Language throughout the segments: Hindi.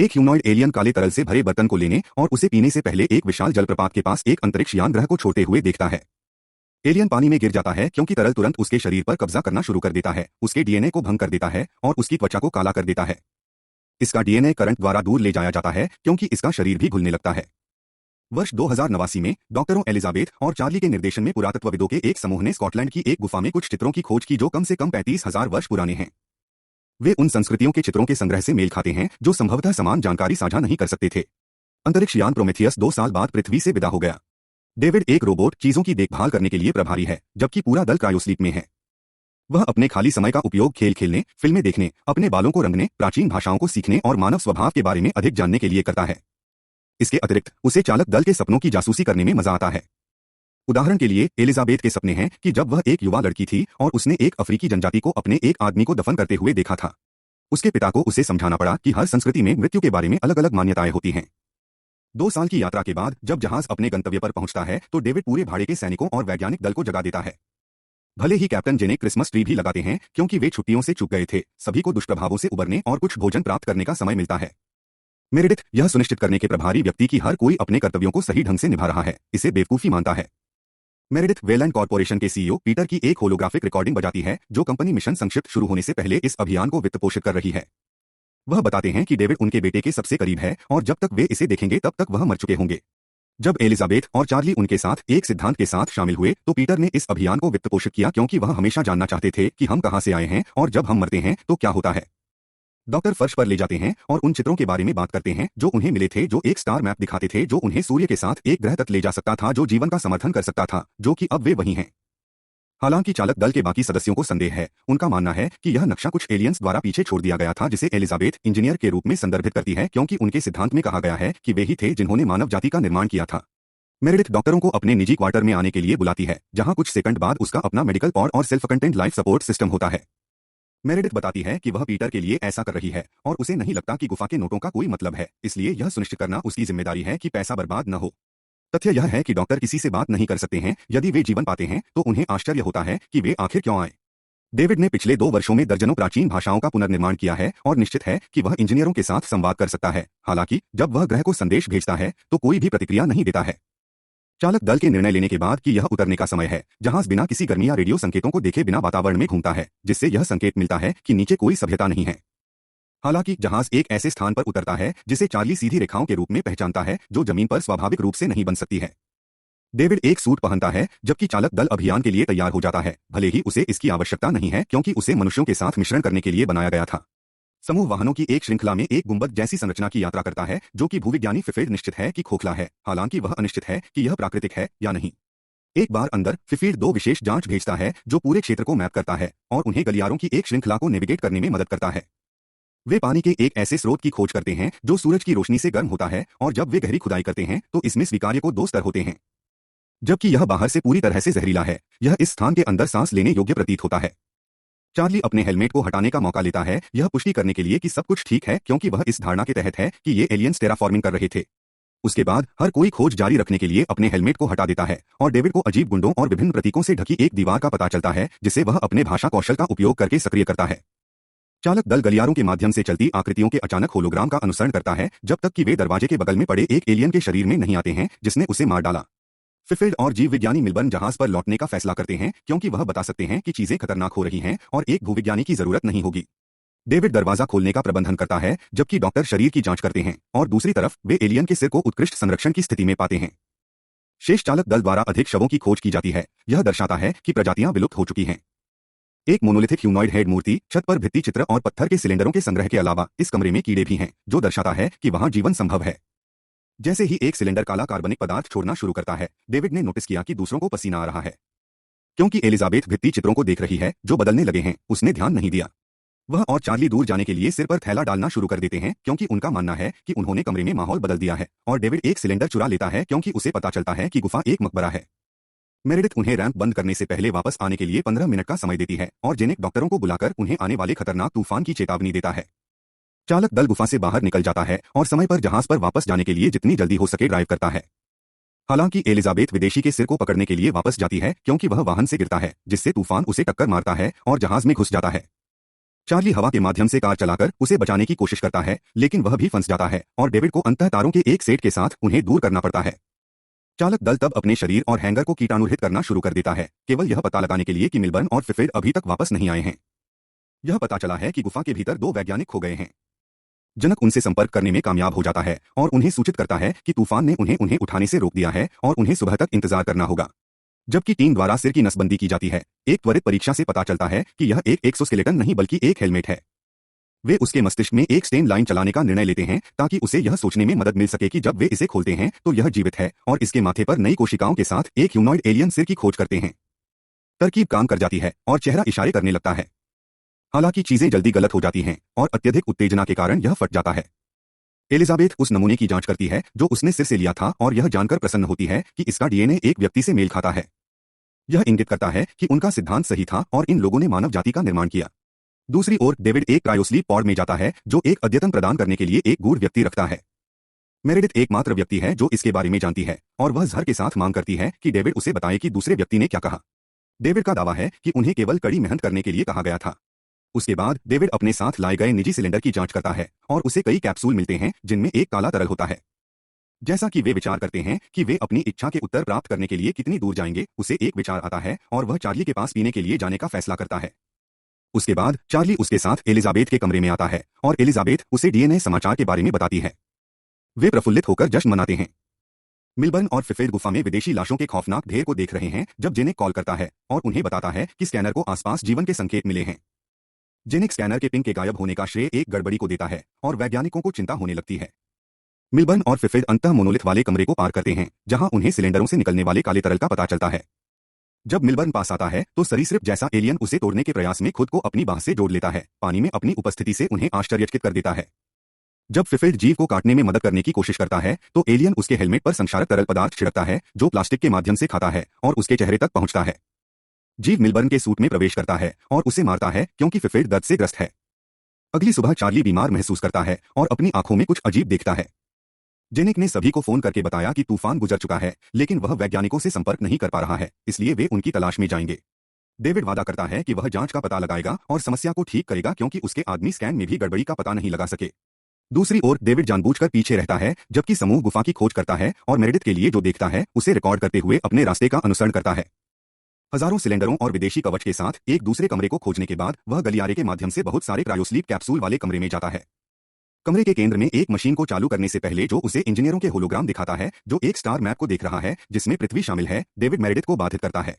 एक ह्यूमनॉइड एलियन काले तरल से भरे बर्तन को लेने और उसे पीने से पहले एक विशाल जलप्रपात के पास एक अंतरिक्ष यान ग्रह को छोड़ते हुए देखता है। एलियन पानी में गिर जाता है क्योंकि तरल तुरंत उसके शरीर पर कब्जा करना शुरू कर देता है, उसके डीएनए को भंग कर देता है और उसकी त्वचा को काला कर देता है। इसका डीएनए करंट द्वारा दूर ले जाया जाता है क्योंकि इसका शरीर भी घुलने लगता है। वर्ष 2089 में डॉक्टरों एलिजाबेथ और चार्ली के निर्देशन में पुरातत्वविदों के एक समूह ने स्कॉटलैंड की एक गुफा में कुछ चित्रों की खोज की जो कम से कम 35,000 वर्ष पुराने हैं। वे उन संस्कृतियों के चित्रों के संग्रह से मेल खाते हैं जो संभवतः समान जानकारी साझा नहीं कर सकते थे। अंतरिक्ष यान प्रोमेथियस 2 साल बाद पृथ्वी से विदा हो गया। डेविड एक रोबोट चीजों की देखभाल करने के लिए प्रभारी है, जबकि पूरा दल क्रायोस्लीप में है। वह अपने खाली समय का उपयोग खेल खेलने, फिल्में देखने, अपने बालों को रंगने, प्राचीन भाषाओं को सीखने और मानव स्वभाव के बारे में अधिक जानने के लिए करता है। इसके अतिरिक्त उसे चालक दल के सपनों की जासूसी करने में मजा आता है। उदाहरण के लिए एलिजाबेथ के सपने हैं कि जब वह एक युवा लड़की थी और उसने एक अफ्रीकी जनजाति को अपने एक आदमी को दफन करते हुए देखा था। उसके पिता को उसे समझाना पड़ा कि हर संस्कृति में मृत्यु के बारे में अलग अलग मान्यताएं होती हैं। 2 साल की यात्रा के बाद जब जहाज अपने गंतव्य पर पहुंचता है तो डेविड पूरे भाड़े के सैनिकों और वैज्ञानिक दल को जगा देता है। भले ही कैप्टन जेने क्रिसमस ट्री भी लगाते हैं क्योंकि वे छुट्टियों से चूक गए थे, सभी को दुष्प्रभावों से उबरने और कुछ भोजन प्राप्त करने का समय मिलता है। मेरेडिथ यह सुनिश्चित करने के प्रभारी व्यक्ति की हर कोई अपने कर्तव्यों को सही ढंग से निभा रहा है, इसे बेवकूफी मानता है। मेरेडिथ वेलैंड कॉर्पोरेशन के सीईओ पीटर की एक होलोग्राफिक रिकॉर्डिंग बजाती है जो कंपनी मिशन संक्षिप्त शुरू होने से पहले इस अभियान को वित्त पोषित कर रही है। वह बताते हैं कि डेविड उनके बेटे के सबसे करीब है और जब तक वे इसे देखेंगे तब तक वह मर चुके होंगे। जब एलिजाबेथ और चार्ली उनके साथ एक सिद्धांत के साथ शामिल हुए तो पीटर ने इस अभियान को वित्त पोषित किया क्योंकि वह हमेशा जानना चाहते थे कि हम कहां से आए हैं और जब हम मरते हैं तो क्या होता है। डॉक्टर फर्श पर ले जाते हैं और उन चित्रों के बारे में बात करते हैं जो उन्हें मिले थे, जो एक स्टार मैप दिखाते थे जो उन्हें सूर्य के साथ एक ग्रह तक ले जा सकता था जो जीवन का समर्थन कर सकता था, जो कि अब वे वही हैं। हालांकि चालक दल के बाकी सदस्यों को संदेह है। उनका मानना है कि यह नक्शा कुछ एलियंस द्वारा पीछे छोड़ दिया गया था जिसे एलिजाबेथ इंजीनियर के रूप में संदर्भित करती है क्योंकि उनके सिद्धांत में कहा गया है कि वे ही थे जिन्होंने मानव जाति का निर्माण किया था। मेरेडिथ डॉक्टरों को अपने निजी क्वार्टर में आने के लिए बुलाती है जहां कुछ सेकंड बाद उसका अपना मेडिकल पॉड और self content life support system होता है। मेरेडिथ बताती है कि वह पीटर के लिए ऐसा कर रही है और उसे नहीं लगता कि गुफा के नोटों का कोई मतलब है, इसलिए यह सुनिश्चित करना उसकी जिम्मेदारी है कि पैसा बर्बाद न हो। तथ्य यह है कि डॉक्टर किसी से बात नहीं कर सकते हैं। यदि वे जीवन पाते हैं तो उन्हें आश्चर्य होता है कि वे आखिर क्यों आए। डेविड ने पिछले 2 वर्षों में दर्जनों प्राचीन भाषाओं का पुनर्निर्माण किया है और निश्चित है कि वह इंजीनियरों के साथ संवाद कर सकता है। हालांकि जब वह ग्रह को संदेश भेजता है तो कोई भी प्रतिक्रिया नहीं देता है। चालक दल के निर्णय लेने के बाद कि यह उतरने का समय है, जहाज बिना किसी गर्मी या रेडियो संकेतों को देखे बिना वातावरण में घूमता है, जिससे यह संकेत मिलता है कि नीचे कोई सभ्यता नहीं है। हालांकि जहाज एक ऐसे स्थान पर उतरता है जिसे चार्ली सीधी रेखाओं के रूप में पहचानता है जो जमीन पर स्वाभाविक रूप से नहीं बन सकती है। डेविड एक सूट पहनता है जबकि चालक दल अभियान के लिए तैयार हो जाता है, भले ही उसे इसकी आवश्यकता नहीं है क्योंकि उसे मनुष्यों के साथ मिश्रण करने के लिए बनाया गया था। समूह वाहनों की एक श्रृंखला में एक गुंबद जैसी संरचना की यात्रा करता है जो कि भूविज्ञानी फिफील्ड निश्चित है कि खोखला है, हालांकि वह अनिश्चित है कि यह प्राकृतिक है या नहीं। एक बार अंदर फिफील्ड 2 विशेष जांच भेजता है जो पूरे क्षेत्र को मैप करता है और उन्हें गलियारों की एक श्रृंखला को नेविगेट करने में मदद करता है। वे पानी के एक ऐसे स्रोत की खोज करते हैं जो सूरज की रोशनी से गर्म होता है और जब वे गहरी खुदाई करते हैं तो इसमें स्वीकार्य को 2 स्तर होते हैं। जबकि यह बाहर से पूरी तरह से जहरीला है, यह इस स्थान के अंदर सांस लेने योग्य प्रतीत होता है। चार्ली अपने हेलमेट को हटाने का मौका लेता है, यह पुष्टि करने के लिए कि सब कुछ ठीक है क्योंकि वह इस धारणा के तहत है कि ये एलियंस टेराफॉर्मिंग कर रहे थे। उसके बाद हर कोई खोज जारी रखने के लिए अपने हेलमेट को हटा देता है और डेविड को अजीब गुंडों और विभिन्न प्रतीकों से ढकी एक दीवार का पता चलता है जिसे वह अपने भाषा कौशल का उपयोग करके सक्रिय करता है। चालक दल गलियारों के माध्यम से चलती आकृतियों के अचानक होलोग्राम का अनुसरण करता है जब तक कि वे दरवाजे के बगल में पड़े एक एलियन के शरीर में नहीं आते हैं जिसने उसे मार डाला। फिफील्ड और जीव विज्ञानी मिलबर्न जहाज पर लौटने का फैसला करते हैं क्योंकि वह बता सकते हैं कि चीजें खतरनाक हो रही हैं और एक भूविज्ञानी की जरूरत नहीं होगी। डेविड दरवाजा खोलने का प्रबंधन करता है जबकि डॉक्टर शरीर की जांच करते हैं और दूसरी तरफ वे एलियन के सिर को उत्कृष्ट संरक्षण की स्थिति में पाते हैं। शेष चालक दल द्वारा अधिक शवों की खोज की जाती है, यह दर्शाता है कि प्रजातियां विलुप्त हो चुकी हैं। एक मोनोलिथिक ह्यूमनॉइड हेड मूर्ति, छत पर भित्ति चित्र और पत्थर के सिलेंडरों के संग्रह के अलावा इस कमरे में कीड़े भी हैं जो दर्शाता है कि वहां जीवन संभव है। जैसे ही एक सिलेंडर काला कार्बनिक पदार्थ छोड़ना शुरू करता है, डेविड ने नोटिस किया कि दूसरों को पसीना आ रहा है। क्योंकि एलिजाबेथ भित्ति चित्रों को देख रही है जो बदलने लगे हैं, उसने ध्यान नहीं दिया। वह और चार्ली दूर जाने के लिए सिर पर थैला डालना शुरू कर देते हैं क्योंकि उनका मानना है कि उन्होंने कमरे में माहौल बदल दिया है और डेविड एक सिलेंडर चुरा लेता है क्योंकि उसे पता चलता है कि गुफा एक मकबरा है। मेरेडिथ उन्हें रैंप बंद करने से पहले वापस आने के लिए 15 मिनट का समय देती है और जेनेक डॉक्टरों को बुलाकर उन्हें आने वाले खतरनाक तूफान की चेतावनी देता है। चालक दल गुफा से बाहर निकल जाता है और समय पर जहाज पर वापस जाने के लिए जितनी जल्दी हो सके ड्राइव करता है। हालांकि एलिजाबेथ विदेशी के सिर को पकड़ने के लिए वापस जाती है क्योंकि वह वाहन से गिरता है जिससे तूफान उसे टक्कर मारता है और जहाज में घुस जाता है। चार्ली हवा के माध्यम से कार चलाकर उसे बचाने की कोशिश करता है, लेकिन वह भी फंस जाता है और डेविड को अंततः तारों के एक सेट के साथ उन्हें दूर करना पड़ता है। चालक दल तब अपने शरीर और हैंगर को कीटाणुरहित करना शुरू कर देता है, केवल यह पता लगाने के लिए कि मिलबर्न और फिफिड अभी तक वापस नहीं आए हैं। यह पता चला है कि गुफा के भीतर 2 वैज्ञानिक खो गए हैं। जनक उनसे संपर्क करने में कामयाब हो जाता है और उन्हें सूचित करता है कि तूफान ने उन्हें उठाने से रोक दिया है और उन्हें सुबह तक इंतजार करना होगा। जबकि टीम द्वारा सिर की नसबंदी की जाती है, एक त्वरित परीक्षा से पता चलता है कि यह एक एक्सोस्केलेटन नहीं बल्कि एक हेलमेट है। वे उसके मस्तिष्क में एक स्टेन लाइन चलाने का निर्णय लेते हैं ताकि उसे यह सोचने में मदद मिल सके कि जब वे इसे खोलते हैं तो यह जीवित है और इसके माथे पर नई कोशिकाओं के साथ एक ह्यूमनॉइड एलियन सिर की खोज करते हैं। तरकीब काम कर जाती है और चेहरा इशारे करने लगता है। हालांकि चीजें जल्दी गलत हो जाती हैं और अत्यधिक उत्तेजना के कारण यह फट जाता है। एलिजाबेथ उस नमूने की जांच करती है जो उसने सिर से लिया था और यह जानकर प्रसन्न होती है कि इसका डीएनए एक व्यक्ति से मेल खाता है। यह इंगित करता है कि उनका सिद्धांत सही था और इन लोगों ने मानव जाति का निर्माण किया। दूसरी ओर डेविड एक क्रायोस्लीप पॉड में जाता है जो एक अद्यतन प्रदान करने के लिए एक गूढ़ व्यक्ति रखता है। मेरेडिथ एकमात्र व्यक्ति है जो इसके बारे में जानती है और वह जहर के साथ मांग करती है कि डेविड उसे बताए कि दूसरे व्यक्ति ने क्या कहा। डेविड का दावा है कि उन्हें केवल कड़ी मेहनत करने के लिए कहा गया था। उसके बाद डेविड अपने साथ लाए गए निजी सिलेंडर की जांच करता है और उसे कई कैप्सूल मिलते हैं जिनमें एक काला तरल होता है। जैसा कि वे विचार करते हैं कि वे अपनी इच्छा के उत्तर प्राप्त करने के लिए कितनी दूर जाएंगे, उसे एक विचार आता है और वह चार्ली के पास पीने के लिए जाने का फैसला करता है। उसके बाद चार्ली उसके साथ एलिजाबेथ के कमरे में आता है और एलिजाबेथ उसे डीएनए समाचार के बारे में बताती है। वे प्रफुल्लित होकर जश्न मनाते हैं। मिलबर्न और फिफिड गुफा में विदेशी लाशों के खौफनाक ढेर को देख रहे हैं जब जेनिक कॉल करता है और उन्हें बताता है कि स्कैनर को आसपास जीवन के संकेत मिले हैं। जेनिक स्कैनर के पिंग के गायब होने का श्रेय एक गड़बड़ी को देता है और वैज्ञानिकों को चिंता होने लगती है। मिलबर्न और फिफिड अंततः मोनोलिथ वाले कमरे को पार करते हैं जहां उन्हें सिलेंडरों से निकलने वाले काले तरल का पता चलता है। जब मिलबर्न पास आता है तो सरीसृप जैसा एलियन उसे तोड़ने के प्रयास में खुद को अपनी बाह से जोड़ लेता है, पानी में अपनी उपस्थिति से उन्हें आश्चर्यचकित कर देता है। जब फिफिड जीव को काटने में मदद करने की कोशिश करता है तो एलियन उसके हेलमेट पर संक्षारक तरल पदार्थ छिड़कता है जो प्लास्टिक के माध्यम से खाता है और उसके चेहरे तक पहुंचता है। जीव मिलबर्न के सूट में प्रवेश करता है और उसे मारता है क्योंकि फिफिड दर्द से ग्रस्त है। अगली सुबह चार्ली बीमार महसूस करता है और अपनी आंखों में कुछ अजीब देखता है। जेनिक ने सभी को फोन करके बताया कि तूफान गुजर चुका है, लेकिन वह वैज्ञानिकों से संपर्क नहीं कर पा रहा है, इसलिए वे उनकी तलाश में जाएंगे। डेविड वादा करता है कि वह जांच का पता लगाएगा और समस्या को ठीक करेगा क्योंकि उसके आदमी स्कैन में भी गड़बड़ी का पता नहीं लगा सके। दूसरी ओर डेविड जानबूझकर पीछे रहता है जबकि समूह गुफा की खोज करता है और मेरेडिथ के लिए जो देखता है उसे रिकॉर्ड करते हुए अपने रास्ते का अनुसरण करता है। हजारों सिलेंडरों और विदेशी कवच के साथ एक दूसरे कमरे को खोजने के बाद वह गलियारे के माध्यम से बहुत सारे क्रायोस्लीप कैप्सूल वाले कमरे में जाता है। कमरे के केंद्र में एक मशीन को चालू करने से पहले जो उसे इंजीनियरों के होलोग्राम दिखाता है जो एक स्टार मैप को देख रहा है जिसमें पृथ्वी शामिल है, डेविड मेरेडिथ को बाधित करता है।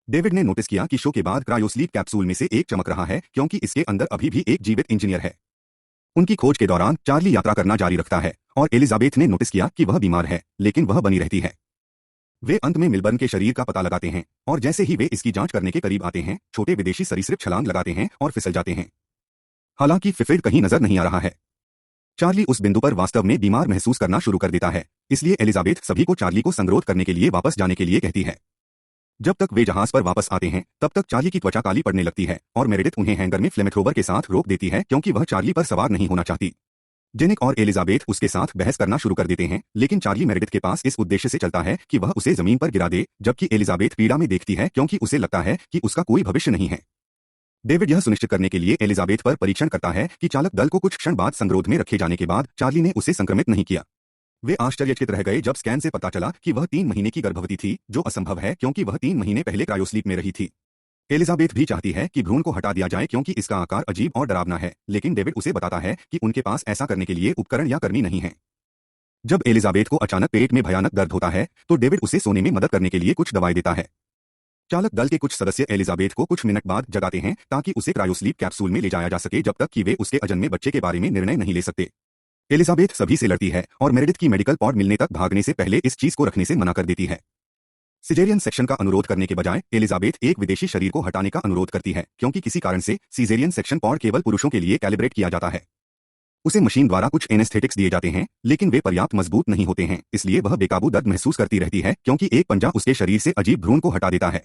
डेविड ने नोटिस किया कि शो के बाद क्रायोस्लीप कैप्सूल में से एक चमक रहा है क्योंकि इसके अंदर अभी भी एक जीवित इंजीनियर है। उनकी खोज के दौरान चार्ली यात्रा करना जारी रखता है और एलिजाबेथ ने नोटिस किया कि वह बीमार है, लेकिन वह बनी रहती है। वे अंत में मिलबर्न के शरीर का पता लगाते हैं और जैसे ही वे इसकी जांच करने के करीब आते हैं, छोटे विदेशी सरीसृप छलांग लगाते हैं और फिसल जाते हैं। हालांकि फिफिड कहीं नजर नहीं आ रहा है। चार्ली उस बिंदु पर वास्तव में बीमार महसूस करना शुरू कर देता है, इसलिए एलिजाबेथ सभी को चार्ली को संगरोध करने के लिए वापस जाने के लिए कहती है। जब तक वे जहाज पर वापस आते हैं तब तक चार्ली की त्वचा काली पड़ने लगती है और मेरेडिथ उन्हें हैंगर में फ्लेमेथ्रोवर के साथ रोक देती है क्योंकि वह चार्ली पर सवार नहीं होना चाहती। जेनिक और एलिजाबेथ उसके साथ बहस करना शुरू कर देते हैं, लेकिन चार्ली मेरेडिथ के पास इस उद्देश्य से चलता है कि वह उसे जमीन पर गिरा दे, जबकि एलिजाबेथ पीड़ा में देखती है क्योंकि उसे लगता है कि उसका कोई भविष्य नहीं है। डेविड यह सुनिश्चित करने के लिए एलिजाबेथ पर परीक्षण करता है कि चालक दल को कुछ क्षण बाद संगरोध में रखे जाने के बाद चार्ली ने उसे संक्रमित नहीं किया। वे आश्चर्यचकित रह गए जब स्कैन से पता चला कि वह 3 महीने की गर्भवती थी, जो असंभव है क्योंकि वह 3 महीने पहले क्रायोस्लीप में रही थी। एलिजाबेथ भी चाहती है कि भ्रूण को हटा दिया जाए क्योंकि इसका आकार अजीब और डरावना है, लेकिन डेविड उसे बताता है कि उनके पास ऐसा करने के लिए उपकरण या कर्मी नहीं है। जब एलिजाबेथ को अचानक पेट में भयानक दर्द होता है तो डेविड उसे सोने में मदद करने के लिए कुछ दवाई देता है। चालक दल के कुछ सदस्य एलिजाबेथ को कुछ मिनट बाद जगाते हैं ताकि उसे क्रायोस्लीप कैप्सूल में ले जाया जा सके जब तक कि वे उसके अजन्मे बच्चे के बारे में निर्णय नहीं ले सकते। एलिजाबेथ सभी से लड़ती है और मेरेडिथ की मेडिकल पॉड मिलने तक भागने से पहले इस चीज को रखने से मना कर देती है। सिजेरियन सेक्शन का अनुरोध करने के बजाय एलिजाबेथ एक विदेशी शरीर को हटाने का अनुरोध करती है क्योंकि किसी कारण से सिजेरियन सेक्शन पॉड केवल पुरुषों के लिए कैलिब्रेट किया जाता है। उसे मशीन द्वारा कुछ एनेस्थेटिक्स दिए जाते हैं, लेकिन वे पर्याप्त मजबूत नहीं होते हैं, इसलिए वह बेकाबू दर्द महसूस करती रहती है क्योंकि एक पंजा उसके शरीर से अजीब भ्रूण को हटा देता है।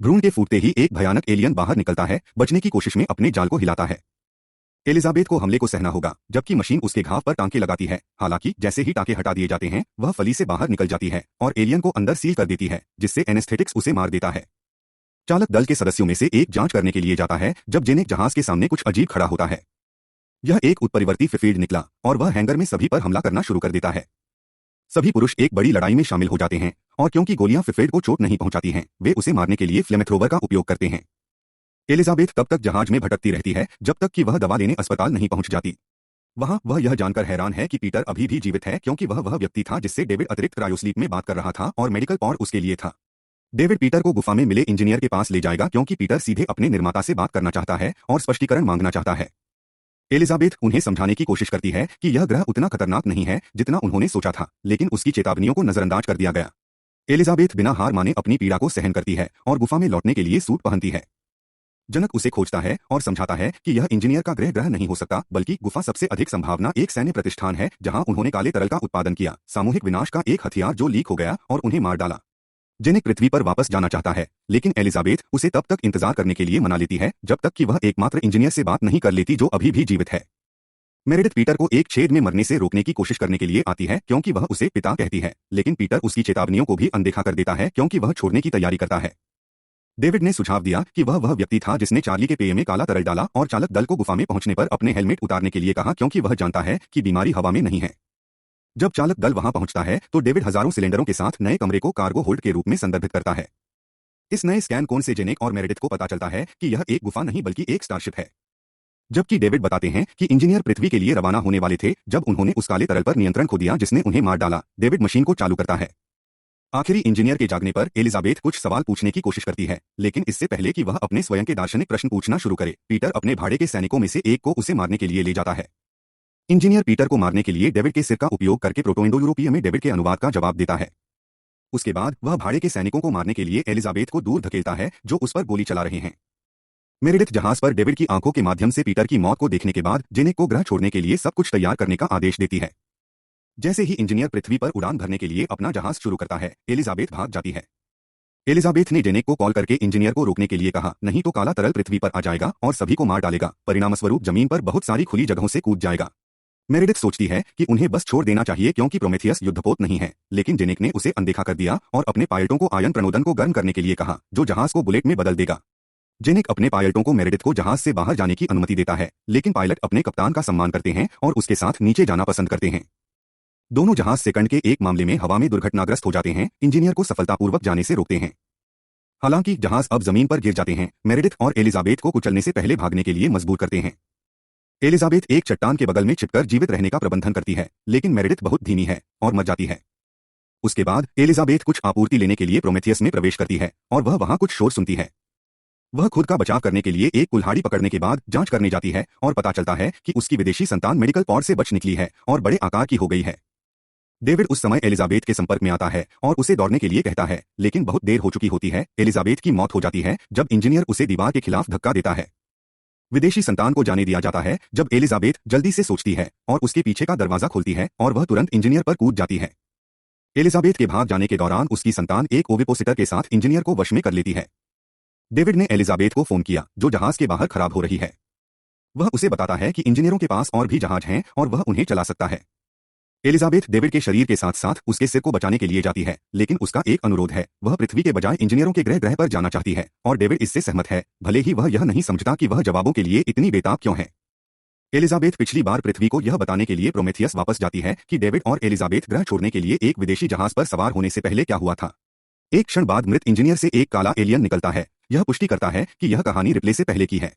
भ्रूण के फूटते ही एक भयानक एलियन बाहर निकलता है, बचने की कोशिश में अपने जाल को हिलाता है। एलिजाबेथ को हमले को सहना होगा, जबकि मशीन उसके घाव पर टांके लगाती है। हालांकि जैसे ही टांके हटा दिए जाते हैं, वह फली से बाहर निकल जाती है और एलियन को अंदर सील कर देती है, जिससे एनेस्थेटिक्स उसे मार देता है। चालक दल के सदस्यों में से एक जांच करने के लिए जाता है जब जेनेक जहाज के सामने कुछ अजीब खड़ा होता है। यह एक उत्परिवर्ती फिफीड निकला और वह हैंगर में सभी पर हमला करना शुरू कर देता है। सभी पुरुष एक बड़ी लड़ाई में शामिल हो जाते हैं और क्योंकि गोलियां फिफेड को चोट नहीं पहुंचाती हैं, वे उसे मारने के लिए फ्लेमेथ्रोवर का उपयोग करते हैं। एलिजाबेथ तब तक जहाज में भटकती रहती है जब तक कि वह दवा लेने अस्पताल नहीं पहुंच जाती। वहां वह यह जानकर हैरान है कि पीटर अभी भी जीवित है, क्योंकि वह व्यक्ति था जिससे डेविड अतिरिक्त क्रायोस्लीप में बात कर रहा था और मेडिकल पॉड उसके लिए था। डेविड पीटर को गुफा में मिले इंजीनियर के पास ले जाएगा क्योंकि पीटर सीधे अपने निर्माता से बात करना चाहता है और स्पष्टीकरण मांगना चाहता है। एलिजाबेथ उन्हें समझाने की कोशिश करती है कि यह ग्रह उतना खतरनाक नहीं है जितना उन्होंने सोचा था, लेकिन उसकी चेतावनियों को नजरअंदाज कर दिया गया। एलिजाबेथ बिना हार माने अपनी पीड़ा को सहन करती है और गुफा में लौटने के लिए सूट पहनती है। जनक उसे खोजता है और समझाता है कि यह इंजीनियर का ग्रह नहीं हो सकता, बल्कि गुफा सबसे अधिक संभावना एक सैन्य प्रतिष्ठान है जहां उन्होंने काले तरल का उत्पादन किया, सामूहिक विनाश का एक हथियार जो लीक हो गया और उन्हें मार डाला। जेनिक पृथ्वी पर वापस जाना चाहता है, लेकिन एलिजाबेथ उसे तब तक इंतजार करने के लिए मना लेती है जब तक कि वह एकमात्र इंजीनियर से बात नहीं कर लेती जो अभी भी जीवित है। मेरेडिथ पीटर को एक छेद में मरने से रोकने की कोशिश करने के लिए आती है क्योंकि वह उसे पिता कहती है, लेकिन पीटर उसकी चेतावनियों को भी अनदेखा कर देता है क्योंकि वह छोड़ने की तैयारी करता है। डेविड ने सुझाव दिया कि वह व्यक्ति था जिसने चार्ली के पेय में काला तरल डाला और चालक दल को गुफा में पहुंचने पर अपने हेलमेट उतारने के लिए कहा क्योंकि वह जानता है कि बीमारी हवा में नहीं है। जब चालक दल वहां पहुंचता है तो डेविड हजारों सिलेंडरों के साथ नए कमरे को कार्गो होल्ड के रूप में संदर्भित करता है। इस नए स्कैन कोन से जेनेक और मेरेडिथ को पता चलता है कि यह एक गुफा नहीं बल्कि एक स्टारशिप है। जबकि डेविड बताते हैं कि इंजीनियर पृथ्वी के लिए रवाना होने वाले थे जब उन्होंने उस काले तरल पर नियंत्रण खो दिया जिसने उन्हें मार डाला। डेविड मशीन को चालू करता है। आखिरी इंजीनियर के जागने पर एलिजाबेथ कुछ सवाल पूछने की कोशिश करती है, लेकिन इससे पहले कि वह अपने स्वयं के दार्शनिक प्रश्न पूछना शुरू करे, पीटर अपने भाड़े के सैनिकों में से एक को उसे मारने के लिए ले जाता है। इंजीनियर पीटर को मारने के लिए डेविड के सिर का उपयोग करके प्रोटो इंडो यूरोपीय में डेविड के अनुवाद का जवाब देता है। उसके बाद वह भाड़े के सैनिकों को मारने के लिए एलिजाबेथ को दूर धकेलता है जो उस पर गोली चला रहे हैं। मेरेडिथ जहाज पर डेविड की आंखों के माध्यम से पीटर की मौत को देखने के बाद जेनेक को ग्रह छोड़ने के लिए सब कुछ तैयार करने का आदेश देती है। जैसे ही इंजीनियर पृथ्वी पर उड़ान भरने के लिए अपना जहाज शुरू करता है, एलिजाबेथ भाग जाती है। एलिजाबेथ ने जेनेक को कॉल करके इंजीनियर को रोकने के लिए कहा, नहीं तो काला तरल पृथ्वी पर आ जाएगा और सभी को मार डालेगा, परिणामस्वरूप जमीन पर बहुत सारी खुली जगहों से कूद जाएगा। मेरेडिथ सोचती है कि उन्हें बस छोड़ देना चाहिए क्योंकि प्रोमेथियस युद्धपोत नहीं है, लेकिन जेनेक ने उसे अनदेखा कर दिया और अपने पायलटों को आयन प्रणोदन को गर्म करने के लिए कहा, जो जहाज को बुलेट में बदल देगा। जेनेक अपने पायलटों को मेरेडिथ को जहाज से बाहर जाने की अनुमति देता है, लेकिन पायलट अपने कप्तान का सम्मान करते हैं और उसके साथ नीचे जाना पसंद करते हैं। दोनों जहाज सेकंड के एक मामले में हवा में दुर्घटनाग्रस्त हो जाते हैं, इंजीनियर को सफलतापूर्वक जाने से रोकते हैं। हालांकि जहाज अब जमीन पर गिर जाते हैं, मेरेडिथ और एलिजाबेथ को कुचलने से पहले भागने के लिए मजबूर करते हैं। एलिजाबेथ एक चट्टान के बगल में छिपकर जीवित रहने का प्रबंधन करती है, लेकिन मेरेडिथ बहुत धीमी है और मर जाती है। उसके बाद एलिजाबेथ कुछ आपूर्ति लेने के लिए प्रोमेथियस में प्रवेश करती है और वह वहां कुछ शोर सुनती है। वह खुद का बचाव करने के लिए एक कुल्हाड़ी पकड़ने के बाद जांच करने जाती है और पता चलता है कि उसकी विदेशी संतान मेडिकल पॉड से बच निकली है और बड़े आकार की हो गई है। डेविड उस समय एलिजाबेथ के संपर्क में आता है और उसे दौड़ने के लिए कहता है, लेकिन बहुत देर हो चुकी होती है। एलिजाबेथ की मौत हो जाती है जब इंजीनियर उसे दीवार के खिलाफ धक्का देता है। विदेशी संतान को जाने दिया जाता है जब एलिजाबेथ जल्दी से सोचती है और उसके पीछे का दरवाजा खोलती है और वह तुरंत इंजीनियर पर कूद जाती है। एलिजाबेथ के भाग जाने के दौरान उसकी संतान एक ओविपोसिटर के साथ इंजीनियर को वश में कर लेती है। डेविड ने एलिजाबेथ को फोन किया जो जहाज के बाहर खराब हो रही है। वह उसे बताता है कि इंजीनियरों के पास और भी जहाज हैं और वह उन्हें चला सकता है। एलिजाबेथ डेविड के शरीर के साथ साथ उसके सिर को बचाने के लिए जाती है, लेकिन उसका एक अनुरोध है, वह पृथ्वी के बजाय इंजीनियरों के ग्रह पर जाना चाहती है और डेविड इससे सहमत है, भले ही वह यह नहीं समझता कि वह जवाबों के लिए इतनी बेताब क्यों है। एलिजाबेथ पिछली बार पृथ्वी को यह बताने के लिए प्रोमेथियस वापस जाती है कि डेविड और एलिजाबेथ ग्रह छोड़ने के लिए एक विदेशी जहाज पर सवार होने से पहले क्या हुआ था। एक क्षण बाद मृत इंजीनियर से एक काला एलियन निकलता है। यह पुष्टि करता है कि यह कहानी रिप्ले से पहले की है।